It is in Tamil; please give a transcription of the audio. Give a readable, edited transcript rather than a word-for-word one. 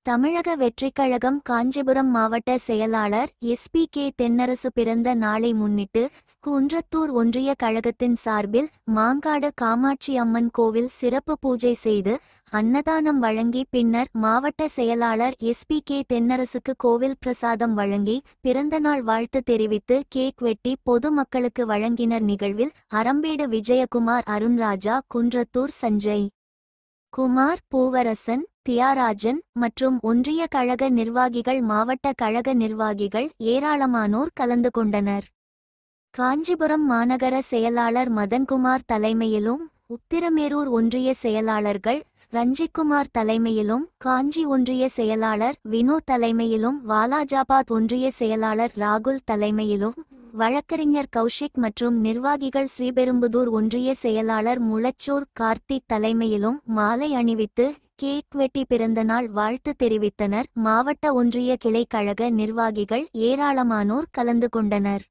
தமிழக வெற்றிக்கழகம் காஞ்சிபுரம் மாவட்ட செயலாளர் எஸ்.பி.கே. தென்னரசு பிறந்த நாளை முன்னிட்டு குன்றத்தூர் ஒன்றிய கழகத்தின் சார்பில் மாங்காடு காமாட்சி அம்மன் கோவில் சிறப்பு பூஜை செய்து அன்னதானம் வழங்கி பின்னர் மாவட்ட செயலாளர் எஸ்.பி.கே. தென்னரசுக்கு கோவில் பிரசாதம் வழங்கி பிறந்தநாள் வாழ்த்து தெரிவித்து கேக் வெட்டி பொது மக்களுக்கு வழங்கினர். நிகழ்வில் அரம்பேடு விஜயகுமார், அருண்ராஜா, குன்றத்தூர் சஞ்சய் குமார், பூவரசன், தியாகராஜன் மற்றும் ஒன்றிய கழக நிர்வாகிகள், மாவட்ட கழக நிர்வாகிகள் ஏராளமானோர் கலந்து கொண்டனர். காஞ்சிபுரம் மாநகர செயலாளர் மதன்குமார் தலைமையிலும், உத்திரமேரூர் ஒன்றிய செயலாளர்கள் ரஞ்சிக்குமார் தலைமையிலும், காஞ்சி ஒன்றிய செயலாளர் வினோத் தலைமையிலும், வாலாஜாபாத் ஒன்றிய செயலாளர் ராகுல் தலைமையிலும், வழக்கறிஞர் கௌஷிக் மற்றும் நிர்வாகிகள் ஸ்ரீபெரும்புதூர் ஒன்றிய செயலாளர் முளச்சூர் கார்த்திக் தலைமையிலும் மாலை அணிவித்து கேக் வெட்டி பிறந்தநாள் வாழ்த்து தெரிவித்தனர். மாவட்ட ஒன்றிய கிளை கழக நிர்வாகிகள் ஏராளமானோர் கலந்து கொண்டனர்.